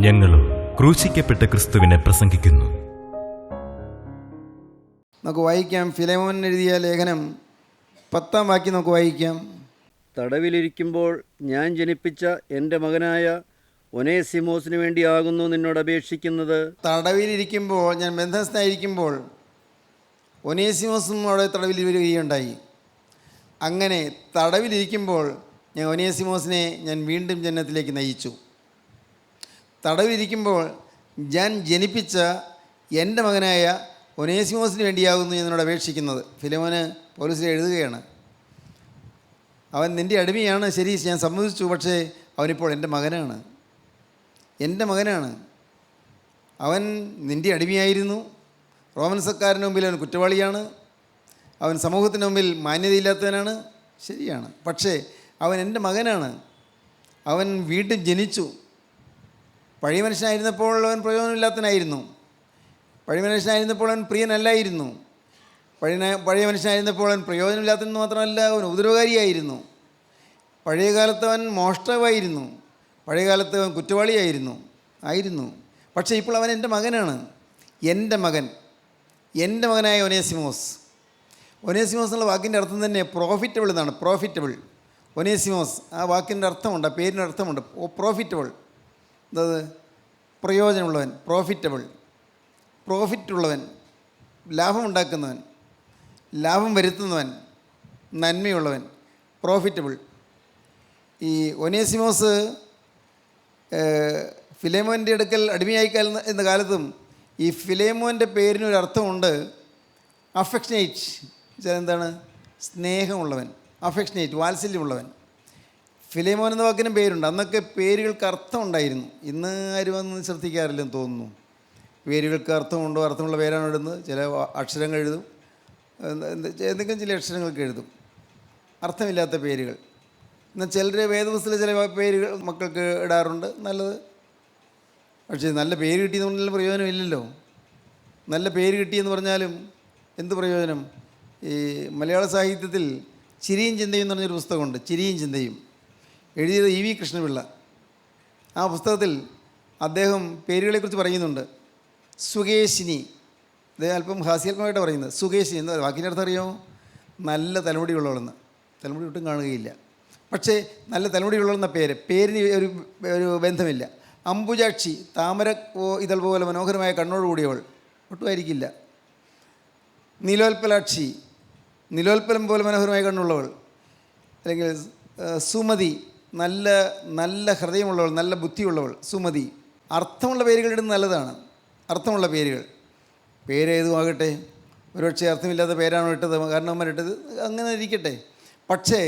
ഞങ്ങളും ക്രൂശിക്കപ്പെട്ട ക്രിസ്തുവിനെ പ്രസംഗിക്കുന്നു. നമുക്ക് വായിക്കാം. ഫിലേമോൻ എഴുതിയ ലേഖനം 10-ാം വാക്യം നമുക്ക് വായിക്കാം. തടവിലിരിക്കുമ്പോൾ ഞാൻ ജനിപ്പിച്ച എൻ്റെ മകനായ ഒനേസിമോസിന് വേണ്ടിയാകുന്നു നിന്നോട് അപേക്ഷിക്കുന്നത്. തടവിലിരിക്കുമ്പോൾ, ഞാൻ ബന്ധസ്ഥനായിരിക്കുമ്പോൾ ഒനേസിമോസും അവിടെ തടവിൽ വരികയുണ്ടായി. അങ്ങനെ തടവിലിരിക്കുമ്പോൾ ഞാൻ ഒനേസിമോസിനെ ഞാൻ വീണ്ടും ജന്നത്തിലേക്ക് നയിച്ചു. തടവിലിരിക്കുമ്പോൾ ഞാൻ ജനിപ്പിച്ച എൻ്റെ മകനായ ഒനേസിമോസിന് വേണ്ടിയാകുന്നു എന്നോട് അപേക്ഷിക്കുന്നത്. ഫിലേമോന് പൗലോസ് എഴുതുകയാണ്. അവൻ നിൻ്റെ അടിമയാണ്, ശരി, ഞാൻ സമ്മതിച്ചു. പക്ഷേ അവനിപ്പോൾ എൻ്റെ മകനാണ്, എൻ്റെ മകനാണ്. അവൻ നിൻ്റെ അടിമയായിരുന്നു. റോമൻ സർക്കാരിന് മുമ്പിൽ അവൻ കുറ്റവാളിയാണ്. അവൻ സമൂഹത്തിന് മുമ്പിൽ മാന്യതയില്ലാത്തവനാണ്, ശരിയാണ്. പക്ഷേ അവൻ എൻ്റെ മകനാണ്. അവൻ വീണ്ടും ജനിച്ചു. പഴയ മനുഷ്യനായിരുന്നപ്പോൾ അവൻ പ്രയോജനമില്ലാത്തവനായിരുന്നു. പഴയ മനുഷ്യനായിരുന്നപ്പോൾ അവൻ പ്രിയനല്ലായിരുന്നു. പഴയ മനുഷ്യനായിരുന്നപ്പോൾ അവൻ പ്രയോജനമില്ലാത്തതെന്ന് മാത്രമല്ല, അവൻ ഉപദ്രവകാരിയായിരുന്നു. പഴയ കാലത്ത് അവൻ മോഷ്ടാവായിരുന്നു. പഴയ കാലത്ത് അവൻ കുറ്റവാളിയായിരുന്നു. പക്ഷേ ഇപ്പോൾ അവൻ എൻ്റെ മകനാണ്. എൻ്റെ മകനായ ഒനേസിമോസ്. ഒനേസിമോസ് എന്നുള്ള വാക്കിൻ്റെ അർത്ഥം തന്നെ പ്രോഫിറ്റബിൾ എന്നാണ്. പ്രോഫിറ്റബിൾ, ഒനേസിമോസ്, ആ വാക്കിൻ്റെ അർത്ഥമുണ്ട്, ആ പേരിൻ്റെ അർത്ഥമുണ്ട്. പ്രോഫിറ്റബിൾ, എന്തത്? പ്രയോജനമുള്ളവൻ. പ്രോഫിറ്റുള്ളവൻ, ലാഭമുണ്ടാക്കുന്നവൻ, ലാഭം വരുത്തുന്നവൻ, നന്മയുള്ളവൻ, പ്രോഫിറ്റബിൾ. ഈ ഒനേസിമോസ് ഫിലേമോൻ്റെ അടുക്കൽ അടിമയായി എന്ന കാലത്തും ഈ ഫിലേമോൻ്റെ പേരിനൊരർത്ഥമുണ്ട്. അഫെക്ഷനേറ്റ്, എന്താണ്? സ്നേഹമുള്ളവൻ, അഫെക്ഷനേറ്റ്, വാത്സല്യമുള്ളവൻ. ഫിലേമോൻ എന്ന വാക്കിനും പേരുണ്ട്. അന്നൊക്കെ പേരുകൾക്ക് അർത്ഥമുണ്ടായിരുന്നു. ഇന്ന് ആരും അതൊന്നും ശ്രദ്ധിക്കാറില്ലെന്ന് തോന്നുന്നു. പേരുകൾക്ക് അർത്ഥമുണ്ടോ, അർത്ഥമുള്ള പേരാണ് ഇടുന്നത്. ചില അക്ഷരങ്ങൾ എഴുതും, എന്തെങ്കിലും ചില അക്ഷരങ്ങൾക്ക് എഴുതും, അർത്ഥമില്ലാത്ത പേരുകൾ. എന്നാൽ ചിലർ വേദപുസ്തകത്തിലെ ചില പേരുകൾ മക്കൾക്ക് ഇടാറുണ്ട്, നല്ലത്. പക്ഷേ നല്ല പേര് കിട്ടിയെന്ന് പറഞ്ഞാലും പ്രയോജനമില്ലല്ലോ. നല്ല പേര് കിട്ടിയെന്ന് പറഞ്ഞാലും എന്ത് പ്രയോജനം? ഈ മലയാള സാഹിത്യത്തിൽ ചിരിയും ചിന്തയും എന്ന് പറഞ്ഞൊരു പുസ്തകമുണ്ട്. ചിരിയും ചിന്തയും എഴുതിയത് ഇ വി കൃഷ്ണപിള്ള. ആ പുസ്തകത്തിൽ അദ്ദേഹം പേരുകളെക്കുറിച്ച് പറയുന്നുണ്ട്. സുകേശിനി, അദ്ദേഹം അല്പം ഹാസ്യാത്മകമായിട്ട് പറയുന്നത്. സുകേശിനി എന്താ വാക്കിൻ്റെ അർത്ഥം അറിയാമോ? നല്ല തലമുടിയുള്ളവളെന്ന്. തലമുടി ഒട്ടും കാണുകയില്ല, പക്ഷേ നല്ല തലമുടിയുള്ളവളെന്ന പേരിന് ഒരു ബന്ധമില്ല. അംബുജാക്ഷി, താമര ഇതൾ പോലെ മനോഹരമായ കണ്ണോട് കൂടിയവൾ, ഒട്ടുമായിരിക്കില്ല. നീലോൽപ്പലാക്ഷി, നീലോൽപ്പലം പോലെ മനോഹരമായ കണ്ണുള്ളവൾ. അല്ലെങ്കിൽ സുമതി, നല്ല ഹൃദയമുള്ളവൾ, നല്ല ബുദ്ധിയുള്ളവൾ, സുമതി. അർത്ഥമുള്ള പേരുകൾ ഇടുന്നത് നല്ലതാണ്. അർത്ഥമുള്ള പേരേതുമാകട്ടെ. ഒരുപക്ഷെ അർത്ഥമില്ലാത്ത പേരാണോ ഇട്ടത്, കാരണവന്മാരിട്ടത്, അങ്ങനെ ഇരിക്കട്ടെ. പക്ഷേ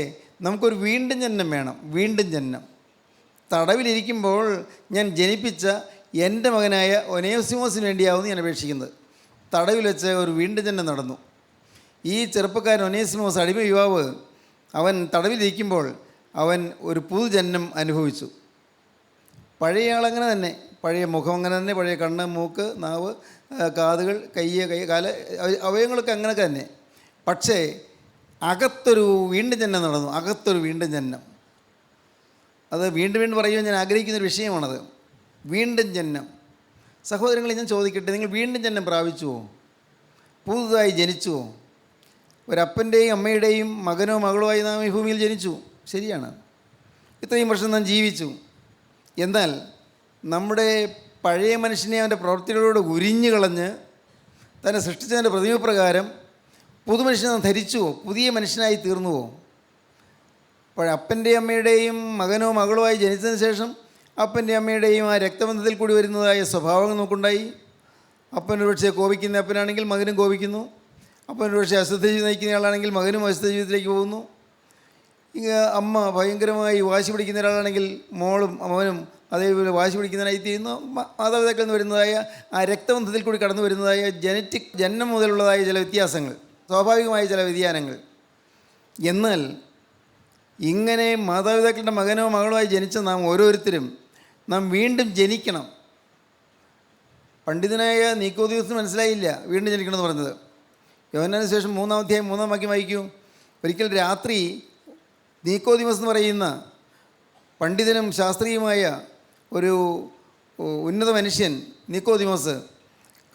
നമുക്കൊരു വീണ്ടും ജന്മം വേണം. വീണ്ടും ജന്മം. തടവിലിരിക്കുമ്പോൾ ഞാൻ ജനിപ്പിച്ച എൻ്റെ മകനായ ഒനേസിമോസിന് വേണ്ടിയാവുന്നു ഞാൻ അപേക്ഷിക്കുന്നത്. തടവിൽ വെച്ച് ഒരു വീണ്ടും ജന്മം നടന്നു. ഈ ചെറുപ്പക്കാരൻ ഒനേസിമോസ്, അടിമ യുവാവ്, അവൻ തടവിലിരിക്കുമ്പോൾ അവൻ ഒരു പുതുജന്മം അനുഭവിച്ചു. പഴയ ആളങ്ങനെ തന്നെ, പഴയ മുഖം അങ്ങനെ തന്നെ, പഴയ കണ്ണ്, മൂക്ക്, നാവ്, കാതുകൾ, കാല്, അവയവങ്ങളൊക്കെ അങ്ങനെയൊക്കെ തന്നെ. പക്ഷേ അകത്തൊരു വീണ്ടും ജന്മം നടന്നു. അകത്തൊരു വീണ്ടും ജന്മം. അത് വീണ്ടും പറയുവാൻ ഞാൻ ആഗ്രഹിക്കുന്നൊരു വിഷയമാണത്. വീണ്ടും ജന്മം. സഹോദരങ്ങളെ, ഞാൻ ചോദിക്കട്ടെ, നിങ്ങൾ വീണ്ടും ജന്മം പ്രാപിച്ചുവോ? പുതുതായി ജനിച്ചുവോ? ഒരപ്പൻ്റെയും അമ്മയുടെയും മകനോ മകളോ ആയി നാം ഈ ഭൂമിയിൽ ജനിച്ചു, ശരിയാണ്. ഇത്രയും വർഷം നാം ജീവിച്ചു. എന്നാൽ നമ്മുടെ പഴയ മനുഷ്യനെ അവൻ്റെ പ്രവൃത്തികളോട് ഉരിഞ്ഞു കളഞ്ഞ് തന്നെ സൃഷ്ടിച്ചതിൻ്റെ പ്രതിമപ്രകാരം പുതുമനുഷ്യനെ നാം ധരിച്ചുവോ? പുതിയ മനുഷ്യനായി തീർന്നുവോ? അപ്പൻ്റെയും അമ്മയുടെയും മകനോ മകളോ ആയി ജനിച്ചതിന് ശേഷം അപ്പൻ്റെയും അമ്മയുടെയും ആ രക്തബന്ധത്തിൽ കൂടി വരുന്നതായ സ്വഭാവങ്ങൾ നമുക്കുണ്ടായി. അപ്പനൊരു പക്ഷേ കോപിക്കുന്ന അപ്പനാണെങ്കിൽ മകനും കോപിക്കുന്നു. അപ്പനൊരു പക്ഷേ അശ്രദ്ധ ജീവിതം നയിക്കുന്നയാളാണെങ്കിൽ മകനും അശ്രദ്ധ ജീവിതത്തിലേക്ക് പോകുന്നു. അമ്മ ഭയങ്കരമായി വാശി പിടിക്കുന്ന ഒരാളാണെങ്കിൽ മോളും അവനും അതേപോലെ വാശി പിടിക്കുന്നതിനായി തീരുന്നു. മാതാപിതാക്കളിൽ നിന്ന് വരുന്നതായ ആ രക്തബന്ധത്തിൽ കൂടി കടന്നു വരുന്നതായ ജന്മം മുതലുള്ളതായ ചില വ്യത്യാസങ്ങൾ, സ്വാഭാവികമായ ചില വ്യതിയാനങ്ങൾ. എന്നാൽ ഇങ്ങനെ മാതാപിതാക്കളുടെ മകനോ മകളോ ആയി ജനിച്ച നാം ഓരോരുത്തരും നാം വീണ്ടും ജനിക്കണം. പണ്ഡിതനായ നീക്കോദിയോസിന് മനസ്സിലായില്ല വീണ്ടും ജനിക്കണമെന്ന് പറഞ്ഞത്. യോഹന്നാന് ശേഷം 3-ാം അധ്യായം 3-ാം വാക്യം വായിക്കൂ. ഒരിക്കൽ രാത്രി നീക്കോദിമോസ് എന്ന് പറയുന്ന പണ്ഡിതനും ശാസ്ത്രീയമായ ഉന്നത മനുഷ്യൻ നിക്കോദിമോസ്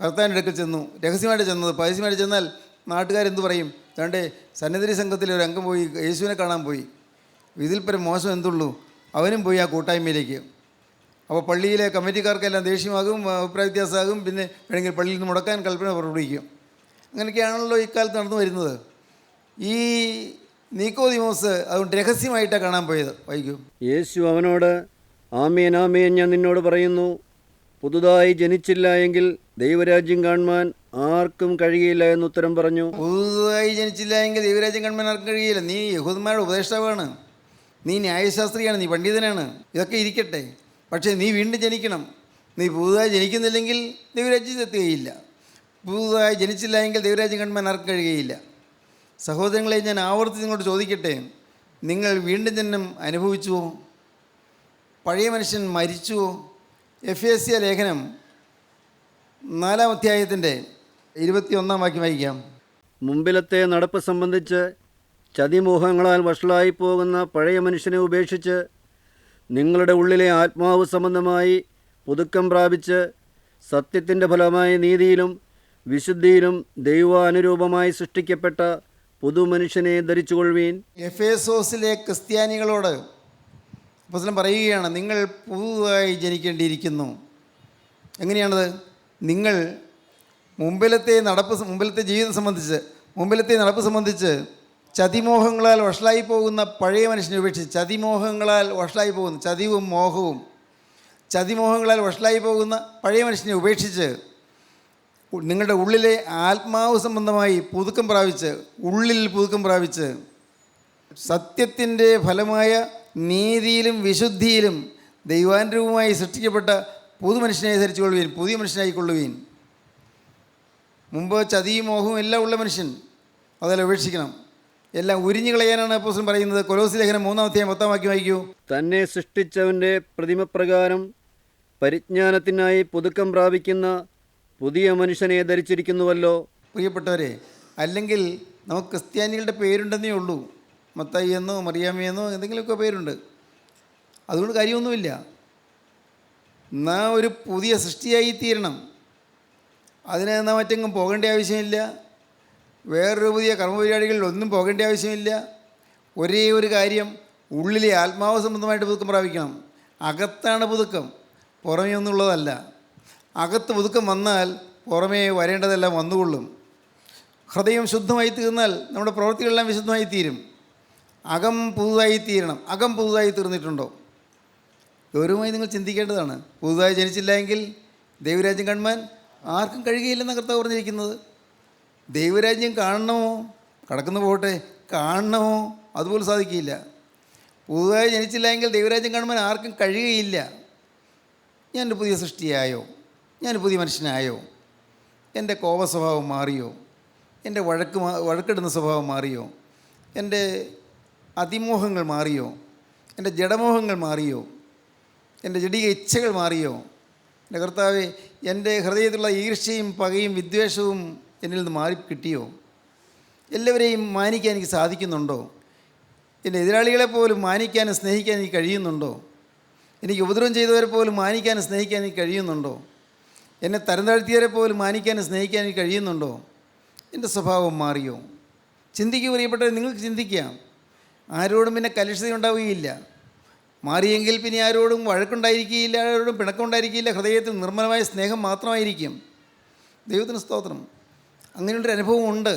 കർത്താവിൻ്റെ അടുക്കൽ ചെന്നു. രഹസ്യമായിട്ട് ചെന്നത്. പരസ്യമായിട്ട് ചെന്നാൽ നാട്ടുകാരെന്ത് പറയും? തൻ്റെ സന്നദ്ധി സംഘത്തിലെ ഒരു അംഗം പോയി യേശുവിനെ കാണാൻ പോയി. ഇതിൽ പരം മോശം എന്തുള്ളൂ? അവനും പോയി ആ കൂട്ടായ്മയിലേക്ക്. അപ്പോൾ പള്ളിയിലെ കമ്മിറ്റിക്കാർക്കെല്ലാം ദേഷ്യമാകും, അഭിപ്രായ വ്യത്യാസമാകും, പിന്നെ വേണമെങ്കിൽ പള്ളിയിൽ നിന്ന് മുടക്കാൻ കൽപ്പന പുറപ്പെടുവിക്കും. അങ്ങനെയൊക്കെയാണല്ലോ ഇക്കാലത്ത് നടന്നു വരുന്നത്. ഈ നിക്കോദിമോസ് അതുകൊണ്ട് രഹസ്യമായിട്ടാണ് കാണാൻ പോയത്. വായിക്കും. യേശു അവനോട്, ആമേൻ ആമേൻ ഞാൻ നിന്നോട് പറയുന്നു, പുതുതായി ജനിച്ചില്ല എങ്കിൽ ദൈവരാജ്യം കാണുവാൻ ആർക്കും കഴിയില്ല എന്ന് ഉത്തരം പറഞ്ഞു. പുതുതായി ജനിച്ചില്ല എങ്കിൽ ദൈവരാജ്യം കാണുവാൻ ആർക്കും കഴിയില്ല. നീ യഹൂദന്മാരുടെ ഉപദേഷ്ടാവാണ്, നീ ന്യായശാസ്ത്രിയാണ്, നീ പണ്ഡിതനാണ്, ഇതൊക്കെ ഇരിക്കട്ടെ. പക്ഷേ നീ വീണ്ടും ജനിക്കണം. നീ പുതുതായി ജനിക്കുന്നില്ലെങ്കിൽ ദൈവരാജ്യത്തെത്തുകയില്ല. പുതുതായി ജനിച്ചില്ല എങ്കിൽ ദൈവരാജ്യം കാണുവാൻ ആർക്കും കഴിയുകയില്ല. സഹോദരങ്ങളെ, ഞാൻ ആവർത്തിച്ച് നിങ്ങളോട് ചോദിക്കട്ടെ, നിങ്ങൾ വീണ്ടും ജനനം അനുഭവിച്ചുവോ? പഴയ മനുഷ്യൻ മരിച്ചുവോ? എഫേസ്യ ലേഖനം 4-ാം അധ്യായത്തിൻ്റെ 21-ാം വാക്യം വായിക്കാം. മുമ്പിലത്തെ നടപ്പ് സംബന്ധിച്ച് ചതിമോഹങ്ങളാൽ വഷളായി പോകുന്ന പഴയ മനുഷ്യനെ ഉപേക്ഷിച്ച് നിങ്ങളുടെ ഉള്ളിലെ ആത്മാവ് സംബന്ധമായി പുതുക്കം പ്രാപിച്ച് സത്യത്തിൻ്റെ ഫലമായ നീതിയിലും വിശുദ്ധിയിലും ദൈവാനുരൂപമായി സൃഷ്ടിക്കപ്പെട്ട പുതുമനുഷ്യനെ ധരിച്ചുകൊള്ളുവീൻ. എഫേസോസിലെ ക്രിസ്ത്യാനികളോട് അപ്പോസ്തലൻ പറയുകയാണ്, നിങ്ങൾ പുതുതായി ജനിക്കേണ്ടിയിരിക്കുന്നു. എങ്ങനെയാണത്? നിങ്ങൾ മുമ്പിലത്തെ നടപ്പ് സംബന്ധിച്ച് ചതിമോഹങ്ങളാൽ വഷളായി പോകുന്ന പഴയ മനുഷ്യനെ ഉപേക്ഷിച്ച്, ചതിമോഹങ്ങളാൽ വഷളായി പോകുന്ന, ചതിവും മോഹവും ചതിമോഹങ്ങളാൽ വഷളായി പോകുന്ന പഴയ മനുഷ്യനെ ഉപേക്ഷിച്ച് നിങ്ങളുടെ ഉള്ളിലെ ആത്മാവ് സംബന്ധമായി ഉള്ളിൽ പുതുക്കം പ്രാപിച്ച് സത്യത്തിൻ്റെ ഫലമായ നീതിയിലും വിശുദ്ധിയിലും ദൈവാനുരൂപമായി സൃഷ്ടിക്കപ്പെട്ട പുതുമനുഷ്യനെ ധരിച്ചുകൊള്ളുവീൻ, പുതിയ മനുഷ്യനായിക്കൊള്ളുവീൻ. മുമ്പ് ചതിയും മോഹവും എല്ലാം ഉള്ള മനുഷ്യൻ അതെല്ലാം ഉപേക്ഷിക്കണം. എല്ലാം ഉരിഞ്ഞു കളയാനാണ് അപ്പോസ്തലൻ പറയുന്നത്. കൊലോസ്യ ലേഖനം 3-ാം അധ്യായം 10-ാം വാക്യം വായിക്കൂ. തന്നെ സൃഷ്ടിച്ചവൻ്റെ പ്രതിമപ്രകാരം പരിജ്ഞാനത്തിനായി പുതുക്കം പ്രാപിക്കുന്ന പുതിയ മനുഷ്യനെ ധരിച്ചിരിക്കുന്നുവല്ലോ. പ്രിയപ്പെട്ടവരെ, അല്ലെങ്കിൽ നമുക്ക് ക്രിസ്ത്യാനികളുടെ പേരുണ്ടെന്നേ ഉള്ളൂ. മത്തായി എന്നോ മറിയാമ്മയെന്നോ എന്തെങ്കിലുമൊക്കെ പേരുണ്ട്. അതുകൊണ്ട് കാര്യമൊന്നുമില്ല. നാം ഒരു പുതിയ സൃഷ്ടിയായി തീരണം. അതിന് നാം മറ്റെങ്ങും പോകേണ്ട ആവശ്യമില്ല. വേറൊരു പുതിയ കർമ്മപരിപാടികളിൽ ഒന്നും പോകേണ്ട ആവശ്യമില്ല. ഒരേ ഒരു കാര്യം, ഉള്ളിലെ ആത്മാവ് സംബന്ധമായിട്ട് പുതുക്കം പ്രാപിക്കണം. അകത്താണ് പുതുക്കം, പുറമേ ഒന്നുള്ളതല്ല. അകത്ത് പുതുക്കം വന്നാൽ പുറമേ വരേണ്ടതെല്ലാം വന്നുകൊള്ളും. ഹൃദയം ശുദ്ധമായി തീർന്നാൽ നമ്മുടെ പ്രവൃത്തികളെല്ലാം വിശുദ്ധമായി തീരും. അകം പുതുതായി തീരണം. അകം പുതുതായി തീർന്നിട്ടുണ്ടോ? ഗൗരവമായി നിങ്ങൾ ചിന്തിക്കേണ്ടതാണ്. പുതുതായി ജനിച്ചില്ല എങ്കിൽ ദൈവരാജ്യം കാണുവാൻ ആർക്കും കഴിയുകയില്ലെന്നാണ് കർത്താവ് പറഞ്ഞിരിക്കുന്നത്. ദൈവരാജ്യം കാണണമോ? കടക്കുന്നു പോകട്ടെ, കാണണമോ? അതുപോലെ സാധിക്കില്ല. പുതുതായി ജനിച്ചില്ല എങ്കിൽ ദൈവരാജ്യം കാണുവാൻ ആർക്കും കഴിയുകയില്ല. ഞാനൊരു പുതിയ സൃഷ്ടിയായോ? ഞാനൊരു പുതിയ മനുഷ്യനായോ? എൻ്റെ കോപ സ്വഭാവം മാറിയോ? എൻ്റെ വഴക്കിടുന്ന സ്വഭാവം മാറിയോ? എൻ്റെ അതിമോഹങ്ങൾ മാറിയോ? എൻ്റെ ജഡമോഹങ്ങൾ മാറിയോ? എൻ്റെ ജഡിക ഇച്ഛകൾ മാറിയോ? എൻ്റെ കർത്താവേ, എൻ്റെ ഹൃദയത്തിലുള്ള ഈർഷ്യയും പകയും വിദ്വേഷവും എന്നിൽ നിന്ന് മാറി കിട്ടിയോ? എല്ലാവരെയും മാനിക്കാൻ എനിക്ക് സാധിക്കുന്നുണ്ടോ? എൻ്റെ എതിരാളികളെ പോലും മാനിക്കാനും സ്നേഹിക്കാൻ എനിക്ക് കഴിയുന്നുണ്ടോ? എനിക്ക് ഉപദ്രവം ചെയ്തവരെ പോലും മാനിക്കാനും സ്നേഹിക്കാൻ എനിക്ക് കഴിയുന്നുണ്ടോ? എന്നെ തരം താഴ്ത്തിയവരെ പോലും മാനിക്കാനും സ്നേഹിക്കാൻ എനിക്ക് കഴിയുന്നുണ്ടോ? എൻ്റെ സ്വഭാവം മാറിയോ? ചിന്തിക്കുക പ്രിയപ്പെട്ടവരെ, നിങ്ങൾക്ക് ചിന്തിക്കാം. ആരോടും പിന്നെ കലുഷിത ഉണ്ടാവുകയില്ല. മാറിയെങ്കിൽ പിന്നെ ആരോടും വഴക്കുണ്ടായിരിക്കുകയില്ല, ആരോടും പിണക്കമുണ്ടായിരിക്കില്ല. ഹൃദയത്തിൽ നിർമ്മലമായ സ്നേഹം മാത്രമായിരിക്കും. ദൈവത്തിന് സ്തോത്രം. അങ്ങനെയുള്ളൊരു അനുഭവമുണ്ട്.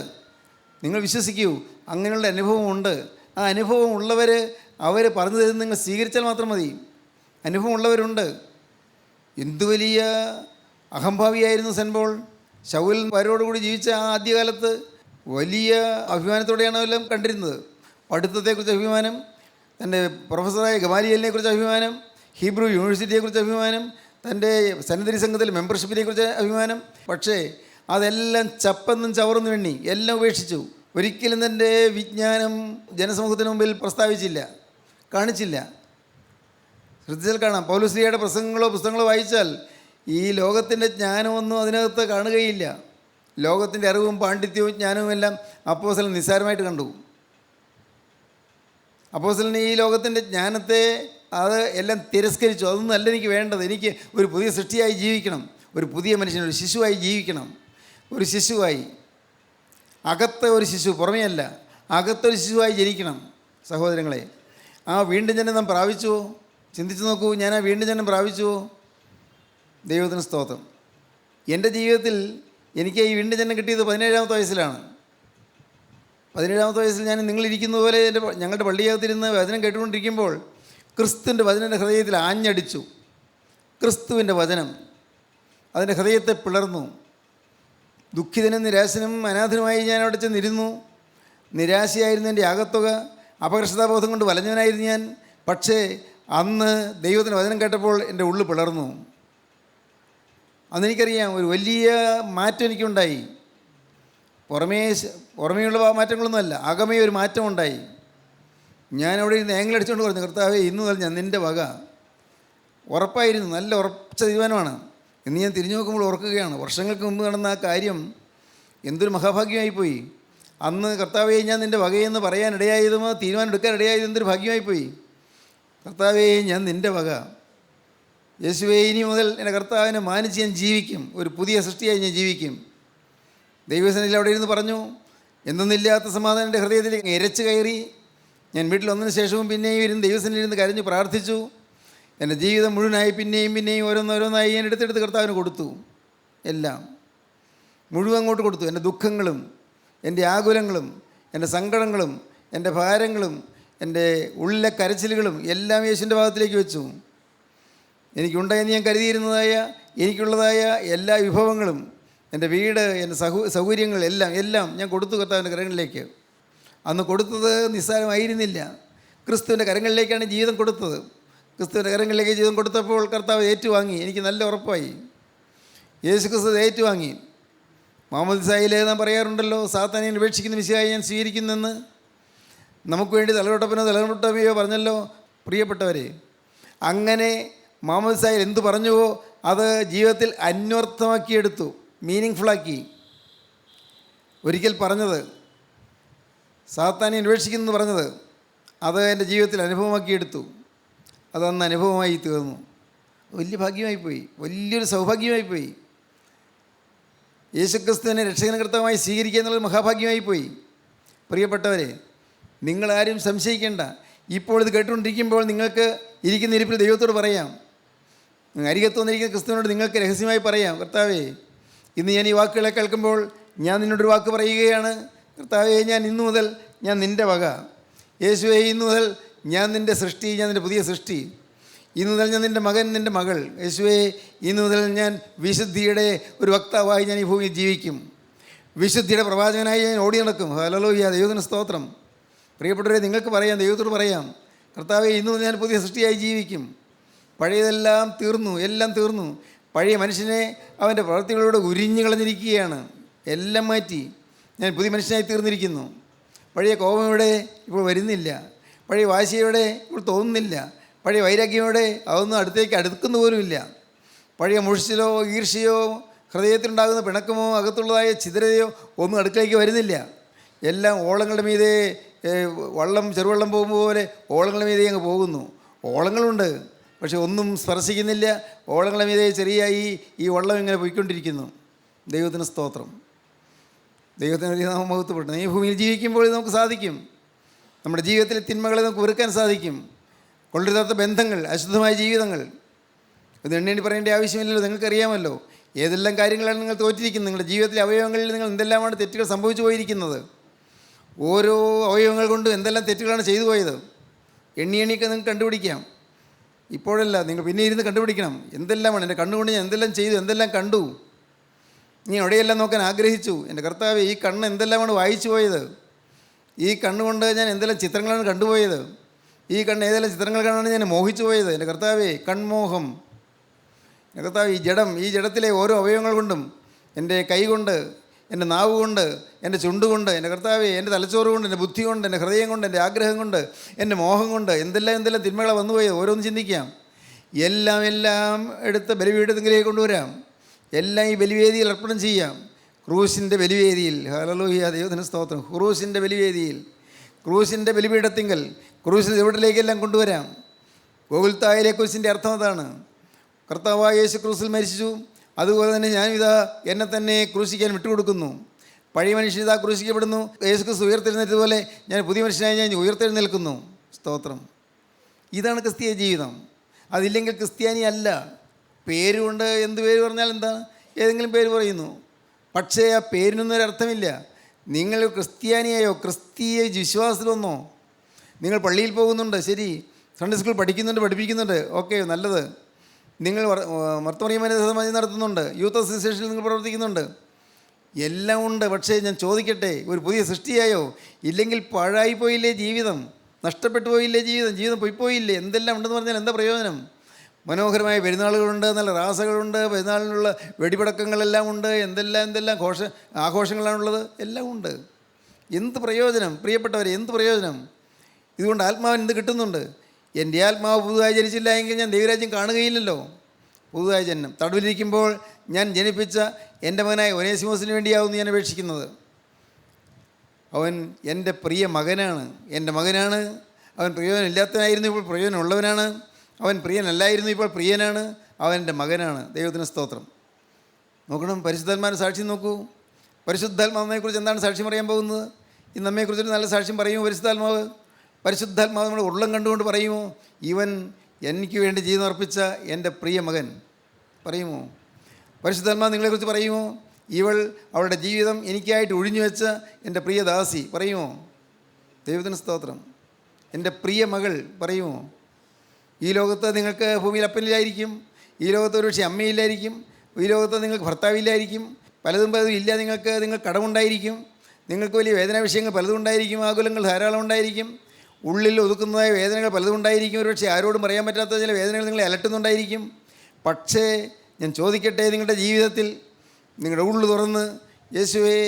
നിങ്ങൾ വിശ്വസിക്കൂ, അങ്ങനെയുള്ള അനുഭവമുണ്ട്. ആ അനുഭവം ഉള്ളവർ അവർ പറഞ്ഞു തരുന്നത് നിങ്ങൾ സ്വീകരിച്ചാൽ മാത്രം മതി. അനുഭവം ഉള്ളവരുണ്ട്. എന്തു വലിയ അഹംഭാവിയായിരുന്നു സെൻറ്റ് പോൾ. ശൗൽ വരോടുകൂടി ജീവിച്ച ആ ആദ്യകാലത്ത് വലിയ അഭിമാനത്തോടെയാണ് എല്ലാം കണ്ടിരുന്നത്. പഠിത്തത്തെക്കുറിച്ച് അഭിമാനം, തൻ്റെ പ്രൊഫസറായ ഗമാലിയലിനെക്കുറിച്ച് അഭിമാനം, ഹീബ്രു യൂണിവേഴ്സിറ്റിയെക്കുറിച്ച് അഭിമാനം, തൻ്റെ സന്നദ്ധി സംഘത്തിലെ മെമ്പർഷിപ്പിനെക്കുറിച്ച് അഭിമാനം. പക്ഷേ അതെല്ലാം ചപ്പെന്നും ചവറെന്നും എണ്ണി എല്ലാം ഉപേക്ഷിച്ചു. ഒരിക്കലും തൻ്റെ വിജ്ഞാനം ജനസമൂഹത്തിന് മുമ്പിൽ പ്രസ്താവിച്ചില്ല, കാണിച്ചില്ല. ശ്രദ്ധിച്ചാൽ കാണാം, പൗലോസ്ലീഹയുടെ പ്രസംഗങ്ങളോ പുസ്തകങ്ങളോ വായിച്ചാൽ ഈ ലോകത്തിൻ്റെ ജ്ഞാനമൊന്നും അതിനകത്ത് കാണുകയില്ല. ലോകത്തിൻ്റെ അറിവും പാണ്ഡിത്യവും ജ്ഞാനവും എല്ലാം അപ്പോസ്തലൻ നിസ്സാരമായിട്ട് കണ്ടു. അപ്പോസ്തലൻ ഈ ലോകത്തിൻ്റെ ജ്ഞാനത്തെ അത് എല്ലാം തിരസ്കരിച്ചു. അതൊന്നും അല്ല എനിക്ക് വേണ്ടത്. എനിക്ക് ഒരു പുതിയ സൃഷ്ടിയായി ജീവിക്കണം, ഒരു പുതിയ മനുഷ്യൻ, ഒരു ശിശുവായി ജീവിക്കണം. ഒരു ശിശുവായി, അകത്തെ ഒരു ശിശു, പുറമേ അല്ല, അകത്തൊരു ശിശുവായി ജനിക്കണം. സഹോദരങ്ങളെ, ആ വീണ്ടും ജനം നാം പ്രാപിച്ചുവോ? ചിന്തിച്ച് നോക്കൂ. ഞാൻ ആ വീണ്ടും ജനം പ്രാപിച്ചുവോ? ദൈവത്തിന് സ്തോത്രം. എൻ്റെ ജീവിതത്തിൽ എനിക്ക് ഈ വീണ്ടും ജനം കിട്ടിയത് 17-ാമത്തെ വയസ്സിലാണ്. 17-ാമത്തെ വയസ്സിൽ ഞാൻ നിങ്ങളിരിക്കുന്ന പോലെ ഞങ്ങളുടെ പള്ളിയകത്തിരുന്ന് വചനം കേട്ടുകൊണ്ടിരിക്കുമ്പോൾ ക്രിസ്തുവിൻ്റെ വചനം എൻ്റെ ഹൃദയത്തിൽ ആഞ്ഞടിച്ചു. ക്രിസ്തുവിൻ്റെ വചനം അതിൻ്റെ ഹൃദയത്തെ പിളർന്നു. ദുഃഖിതനും നിരാശനും അനാഥനുമായി ഞാൻ അവിടെ ചെന്നിരുന്നു. നിരാശയായിരുന്നു എൻ്റെ ആകത്തുക. അപകർഷതാബോധം കൊണ്ട് വലഞ്ഞവനായിരുന്നു ഞാൻ. പക്ഷേ അന്ന് ദൈവത്തിൻ്റെ വചനം കേട്ടപ്പോൾ എൻ്റെ ഉള്ളു പിളർന്നു. അന്നെനിക്കറിയാം ഒരു വലിയ മാറ്റം എനിക്കുണ്ടായി. പുറമേയുള്ള മാറ്റങ്ങളൊന്നുമല്ല, അകമേ ഒരു മാറ്റം ഉണ്ടായി. ഞാനവിടെ ഇരുന്ന് ഏങ്ങലടിച്ചുകൊണ്ട് പറഞ്ഞു, കർത്താവേ, ഇന്ന് മുതൽ ഞാൻ നിൻ്റെ വക. ഉറപ്പായിരുന്നു, നല്ല ഉറച്ച തീരുമാനമാണ്. ഇന്ന് ഞാൻ തിരിഞ്ഞു നോക്കുമ്പോൾ ഓർക്കുകയാണ്, വർഷങ്ങൾക്ക് മുമ്പ് നടന്ന ആ കാര്യം എന്തൊരു മഹാഭാഗ്യമായിപ്പോയി. അന്ന് കർത്താവേ ഞാൻ നിൻ്റെ വകയെന്ന് പറയാനിടയായതും തീരുമാനം എടുക്കാൻ ഇടയായതും എന്തൊരു ഭാഗ്യമായിപ്പോയി. കർത്താവേ ഞാൻ നിൻ്റെ വക. യേശുവേ, ഇനി മുതൽ എൻ്റെ കർത്താവിനെ മാനിച്ച് ഞാൻ ജീവിക്കും, ഒരു പുതിയ സൃഷ്ടിയായി ഞാൻ ജീവിക്കും. ദൈവസേനയിൽ അവിടെ ഇരുന്ന് പറഞ്ഞു. എന്തെന്നില്ലാത്ത സമാധാനം എൻ്റെ ഹൃദയത്തിൽ ഇരച്ച് കയറി. ഞാൻ വീട്ടിൽ വന്നതിന് ശേഷവും പിന്നെയും ഇരുന്ന് ദൈവസേനയിൽ ഇരുന്ന് കരഞ്ഞു പ്രാർത്ഥിച്ചു. എൻ്റെ ജീവിതം മുഴുവനായി പിന്നെയും ഓരോന്നോരോന്നായി ഞാൻ എടുത്തെടുത്ത് കർത്താവിന് കൊടുത്തു. എല്ലാം മുഴുവൻ അങ്ങോട്ട് കൊടുത്തു. എൻ്റെ ദുഃഖങ്ങളും എൻ്റെ ആകുലങ്ങളും എൻ്റെ സങ്കടങ്ങളും എൻ്റെ ഭാരങ്ങളും എൻ്റെ ഉള്ളിലെ കരച്ചിലുകളും എല്ലാം യേശുവിൻ്റെ ഭാഗത്തിലേക്ക് വെച്ചു. എനിക്കുണ്ടായെന്ന് ഞാൻ കരുതിയിരുന്നതായ എനിക്കുള്ളതായ എല്ലാ വിഭവങ്ങളും, എൻ്റെ വീട്, എൻ്റെ സൗകര്യങ്ങൾ എല്ലാം ഞാൻ കൊടുത്തു കർത്താവിൻ്റെ കരങ്ങളിലേക്ക്. അന്ന് കൊടുത്തത് നിസ്സാരമായിരുന്നില്ല. ക്രിസ്തുവിൻ്റെ കരങ്ങളിലേക്കാണ് ജീവിതം കൊടുത്തത്. ക്രിസ്തുവിൻ്റെ കരങ്ങളിലേക്ക് ജീവിതം കൊടുത്തപ്പോൾ കർത്താവ് ഏറ്റുവാങ്ങി. എനിക്ക് നല്ല ഉറപ്പായി. യേശു ക്രിസ്തു ഏറ്റുവാങ്ങി. മാമോദിസായിലെ നാം പറയാറുണ്ടല്ലോ, സാത്താനെ ഉപേക്ഷിക്കുന്ന മിശിഹായെ ഞാൻ സ്വീകരിക്കുന്നെന്ന്. നമുക്ക് വേണ്ടി തലമുട്ടപ്പനോ പറഞ്ഞല്ലോ. പ്രിയപ്പെട്ടവരെ, അങ്ങനെ മാമോദിസായിൽ എന്തു പറഞ്ഞുവോ അത് ജീവിതത്തിൽ അന്വർത്ഥമാക്കിയെടുത്തു, മീനിങ് ഫുള്ളാക്കി. ഒരിക്കൽ പറഞ്ഞത്, സാത്താനെ ഉപേക്ഷിക്കുന്നെന്ന് പറഞ്ഞത്, അത് എൻ്റെ ജീവിതത്തിൽ അനുഭവമാക്കിയെടുത്തു. അതന്ന് അനുഭവമായി തീർന്നു. വലിയ ഭാഗ്യമായിപ്പോയി, വലിയൊരു സൗഭാഗ്യമായിപ്പോയി. യേശുക്രിസ്തുവിനെ രക്ഷകനകർത്താവായി സ്വീകരിക്കുക എന്നുള്ളത് മഹാഭാഗ്യമായിപ്പോയി. പ്രിയപ്പെട്ടവരെ, നിങ്ങളാരും സംശയിക്കേണ്ട. ഇപ്പോൾ ഇത് കേട്ടുകൊണ്ടിരിക്കുമ്പോൾ നിങ്ങൾക്ക് ഇരിക്കുന്ന ഇരിപ്പിൽ ദൈവത്തോട് പറയാം, അരികത്ത് വന്നിരിക്കുന്ന ക്രിസ്തുവിനോട് നിങ്ങൾക്ക് രഹസ്യമായി പറയാം, കർത്താവേ, ഇന്ന് ഞാൻ ഈ വാക്കുകളെ കേൾക്കുമ്പോൾ ഞാൻ നിന്നോടൊരു വാക്ക് പറയുകയാണ്. കർത്താവേ, ഞാൻ ഇന്നു മുതൽ ഞാൻ നിൻ്റെ വക. യേശുവേ, ഇന്നു മുതൽ ഞാൻ നിൻ്റെ സൃഷ്ടി, ഞാൻ നിൻ്റെ പുതിയ സൃഷ്ടി. ഇന്നു മുതൽ ഞാൻ നിൻ്റെ മകൻ, നിൻ്റെ മകൾ. യേശുവേ, ഇന്നു മുതൽ ഞാൻ വിശുദ്ധിയുടെ ഒരു വക്താവായി ഞാൻ ഈ ഭൂമിയിൽ ജീവിക്കും. വിശുദ്ധിയുടെ പ്രവാചകനായി ഞാൻ ഓടി നടക്കും. ഹല്ലേലൂയ, ദൈവത്തിന് സ്തോത്രം. പ്രിയപ്പെട്ടവരെ, നിങ്ങൾക്ക് പറയാം, ദൈവത്തോട് പറയാം, കർത്താവേ, ഇന്നു മുതൽ ഞാൻ പുതിയ സൃഷ്ടിയായി ജീവിക്കും. പഴയതെല്ലാം തീർന്നു, എല്ലാം തീർന്നു. പഴയ മനുഷ്യനെ അവൻ്റെ പ്രവൃത്തികളോട് ഉരിഞ്ഞു കളഞ്ഞിരിക്കുകയാണ്. എല്ലാം മാറ്റി ഞാൻ പുതിയ മനുഷ്യനായി തീർന്നിരിക്കുന്നു. പഴയ കോപമോടെ ഇപ്പോൾ വരുന്നില്ല. പഴയ വാശിയോടെ ഇപ്പോൾ തോന്നുന്നില്ല. പഴയ വൈരാഗ്യമോടെ അതൊന്നും അടുത്തേക്ക് അടുക്കുന്ന പോലുമില്ല. പഴയ മുഷിച്ചിലോ ഈർഷ്യയോ ഹൃദയത്തിലുണ്ടാകുന്ന പിണക്കമോ അകത്തുള്ളതായ ചിതരയോ ഒന്നും അടുക്കളേക്ക് വരുന്നില്ല. എല്ലാം ഓളങ്ങളുടെ മീതെ ചെറുവെള്ളം പോകുമ്പോൾ പോലെ ഓളങ്ങളുടെ മീതെ അങ്ങ് പോകുന്നു. ഓളങ്ങളുണ്ട്, പക്ഷെ ഒന്നും സ്പർശിക്കുന്നില്ല. ഓളങ്ങളുടെ മീതെ ചെറിയ ഈ വള്ളം ഇങ്ങനെ പോയിക്കൊണ്ടിരിക്കുന്നു. ദൈവത്തിന് സ്തോത്രം. ദൈവത്തിന് വലിയ നാമം മഹത്വപ്പെട്ടു. ഈ ഭൂമിയിൽ ജീവിക്കുമ്പോൾ നമുക്ക് സാധിക്കും. നമ്മുടെ ജീവിതത്തിലെ തിന്മകളെ നമുക്ക് വെറുക്കാൻ സാധിക്കും. കൊള്ളരുതാത്ത ബന്ധങ്ങൾ, അശുദ്ധമായ ജീവിതങ്ങൾ, ഇത് എണ്ണി പറയേണ്ട ആവശ്യമില്ലല്ലോ. നിങ്ങൾക്കറിയാമല്ലോ ഏതെല്ലാം കാര്യങ്ങളാണ് നിങ്ങൾ തോറ്റിരിക്കുന്നത്. നിങ്ങളുടെ ജീവിതത്തിലെ അവയവങ്ങളിൽ നിങ്ങൾ എന്തെല്ലാമാണ് തെറ്റുകൾ സംഭവിച്ചു പോയിരിക്കുന്നത്. ഓരോ അവയവങ്ങൾ കൊണ്ടും എന്തെല്ലാം തെറ്റുകളാണ് ചെയ്തു പോയത്. എണ്ണിയൊക്കെ നിങ്ങൾക്ക് കണ്ടുപിടിക്കാം. ഇപ്പോഴല്ല, നിങ്ങൾ പിന്നെ ഇരുന്ന് കണ്ടുപിടിക്കണം. എന്തെല്ലാമാണ് എൻ്റെ കണ്ണുകൊണ്ട് ഞാൻ എന്തെല്ലാം ചെയ്തു, എന്തെല്ലാം കണ്ടു. നീ എവിടെയെല്ലാം നോക്കാൻ ആഗ്രഹിച്ചു. എൻ്റെ കർത്താവേ, ഈ കണ്ണ് എന്തെല്ലാമാണ് വായിച്ചു പോയത്. ഈ കണ്ണുകൊണ്ട് ഞാൻ എന്തെല്ലാം ചിത്രങ്ങളാണ് കണ്ടുപോയത്. ഈ കണ്ണ് ഏതെല്ലാം ചിത്രങ്ങൾ കാണാനാണ് ഞാൻ മോഹിച്ചു പോയത്. എൻ്റെ കർത്താവേ, കൺമോഹം. എൻ്റെ കർത്താവ്, ഈ ജഡത്തിലെ ഓരോ അവയവങ്ങൾ കൊണ്ടും, എൻ്റെ കൈ കൊണ്ട്, എൻ്റെ നാവ് കൊണ്ട്, എൻ്റെ ചുണ്ടുകൊണ്ട്, എൻ്റെ കർത്താവേ, എൻ്റെ തലച്ചോറ് കൊണ്ട്, എൻ്റെ ബുദ്ധി കൊണ്ട്, എൻ്റെ ഹൃദയം കൊണ്ട്, എൻ്റെ ആഗ്രഹം കൊണ്ട്, എൻ്റെ മോഹം കൊണ്ട് എന്തെല്ലാം തിന്മകളാണ് വന്നുപോയത്. ഓരോന്ന് ചിന്തിക്കാം. എല്ലാം എടുത്ത് ബലിപീഠത്തിലേക്ക് കൊണ്ടുവരാം. എല്ലാം ഈ ബലിവേദിയിൽ അർപ്പണം ചെയ്യാം. ക്രൂശിൻ്റെ ബലിവേദിയിൽ. ഹല്ലേലൂയ, ദൈവത്തിന് സ്തോത്രം. ക്രൂശിൻ്റെ ബലിവേദിയിൽ, ക്രൂശിൻ്റെ ബലിപീഠത്തിങ്കൽ, ക്രൂശിൻ്റെ ചുവട്ടിലേക്കെല്ലാം കൊണ്ടുവരാം. ഗോകുൽത്തായിലെ കുരിശിൻ്റെ അർത്ഥം അതാണ്. കർത്താവായ യേശു ക്രൂസിൽ മരിച്ചു, അതുപോലെ തന്നെ ഞാനിതാ എന്നെ തന്നെ ക്രൂശിക്കാൻ വിട്ടുകൊടുക്കുന്നു. പഴയ മനുഷ്യൻ ഇതാ ക്രൂശിക്കപ്പെടുന്നു, യേശു ക്രിസ്തു ഉയർത്തെഴുന്നേറ്റതുപോലെ ഞാൻ പുതിയ മനുഷ്യനായി ഞാൻ ഉയർത്തെഴുന്നേൽക്കുന്നു. സ്തോത്രം. ഇതാണ് ക്രിസ്തീയ ജീവിതം. അതില്ലെങ്കിൽ ക്രിസ്ത്യാനി അല്ല. പേരുകൊണ്ട് എന്ത് പേര് പറഞ്ഞാൽ എന്താണ്? ഏതെങ്കിലും പേര് പറയുന്നു, പക്ഷേ ആ പേരിനൊന്നും ഒരർത്ഥമില്ല. നിങ്ങൾ ക്രിസ്ത്യാനിയായോ, ക്രിസ്തീയ വിശ്വാസത്തിൽ വന്നോ? നിങ്ങൾ പള്ളിയിൽ പോകുന്നുണ്ട്, ശരി, സൺഡേ സ്കൂൾ പഠിക്കുന്നുണ്ട്, പഠിപ്പിക്കുന്നുണ്ട്, ഓക്കെ, നല്ലത്. നിങ്ങൾ മർത്തമറിയമ്മനെ സമാജം നടത്തുന്നുണ്ട്, യൂത്ത് അസോസിയേഷനിൽ നിങ്ങൾ പ്രവർത്തിക്കുന്നുണ്ട്, എല്ലാം ഉണ്ട്. പക്ഷേ ഞാൻ ചോദിക്കട്ടെ, ഒരു പുതിയ സൃഷ്ടിയായോ? ഇല്ലെങ്കിൽ പാഴായി പോയില്ലേ ജീവിതം? നഷ്ടപ്പെട്ടു പോയില്ലേ ജീവിതം? ജീവിതം പോയില്ലേ? എന്തെല്ലാം ഉണ്ടെന്ന് പറഞ്ഞാൽ എന്താ പ്രയോജനം? മനോഹരമായ പെരുന്നാളുകളുണ്ട്, നല്ല റാസകളുണ്ട്, പെരുന്നാളിനുള്ള വെടിപടക്കങ്ങളെല്ലാം ഉണ്ട്, എന്തെല്ലാം ആഘോഷങ്ങളാണുള്ളത്, എല്ലാം ഉണ്ട്. എന്ത് പ്രയോജനം പ്രിയപ്പെട്ടവരെ? എന്ത് പ്രയോജനം? ഇതുകൊണ്ട് ആത്മാവിന് എന്ത് കിട്ടുന്നുണ്ട്? എൻ്റെ ആത്മാവ് പുതുതായി ജനിച്ചില്ല എങ്കിൽ ഞാൻ ദൈവരാജ്യം കാണുകയില്ലല്ലോ. പുതുതായി ജനനം. തടവിലിരിക്കുമ്പോൾ ഞാൻ ജനിപ്പിച്ച എൻ്റെ മകനായ ഒനേസിമോസിന് വേണ്ടിയാവുന്നു ഞാൻ അപേക്ഷിക്കുന്നത്. അവൻ എൻ്റെ പ്രിയ മകനാണ്, എൻ്റെ മകനാണ്. അവൻ പ്രയോജനമില്ലാത്തവനായിരുന്നു, ഇപ്പോൾ പ്രയോജനമുള്ളവനാണ്. അവൻ പ്രിയനല്ലായിരുന്നു, ഇപ്പോൾ പ്രിയനാണ്. അവൻ എൻ്റെ മകനാണ്. ദൈവത്തിന് സ്തോത്രം. നോക്കണം, പരിശുദ്ധാത്മാവിൻ്റെ സാക്ഷ്യം നോക്കൂ. പരിശുദ്ധാത്മാവിനെക്കുറിച്ച് എന്താണ് സാക്ഷ്യം പറയാൻ പോകുന്നത്? ഈ നമ്മെക്കുറിച്ചൊരു നല്ല സാക്ഷ്യം പറയുമോ പരിശുദ്ധാത്മാവ്? പരിശുദ്ധാത്മാവ് നമ്മുടെ ഉള്ളം കണ്ടുകൊണ്ട് പറയുമോ, ഇവൻ എനിക്ക് വേണ്ടി ജീവൻ അർപ്പിച്ച എൻ്റെ പ്രിയ മകൻ? പറയുമോ? പരിശുദ്ധാത്മാവ് നിങ്ങളെക്കുറിച്ച് പറയുമോ, ഇവൾ അവളുടെ ജീവിതം എനിക്കായിട്ട് ഒഴിഞ്ഞു വെച്ച എൻ്റെ പ്രിയ ദാസി? പറയുമോ? ദൈവത്തിന് സ്തോത്രം. എൻ്റെ പ്രിയ മകൾ പറയുമോ? ഈ ലോകത്ത് നിങ്ങൾക്ക് ഭൂമിയിൽ അപ്പനില്ലായിരിക്കും, ഈ ലോകത്ത് ഒരു പക്ഷേ അമ്മയില്ലായിരിക്കും, ഈ ലോകത്ത് നിങ്ങൾക്ക് ഭർത്താവില്ലായിരിക്കും, പലതും ഇല്ല. നിങ്ങൾ കടമുണ്ടായിരിക്കും, നിങ്ങൾക്ക് വലിയ വേദനാ വിഷയങ്ങൾ പലതും ഉണ്ടായിരിക്കും, ആകുലങ്ങൾ ധാരാളം ഉണ്ടായിരിക്കും, ഉള്ളിൽ ഒതുക്കുന്നതായ വേദനകൾ പലതും ഉണ്ടായിരിക്കും. ഒരു പക്ഷേ ആരോടും പറയാൻ പറ്റാത്ത ചില വേദനകൾ നിങ്ങളെ അലട്ടുന്നുണ്ടായിരിക്കും. പക്ഷേ ഞാൻ ചോദിക്കട്ടെ, നിങ്ങളുടെ ജീവിതത്തിൽ നിങ്ങളുടെ ഉള്ളു തുറന്ന്, യേശുവേ,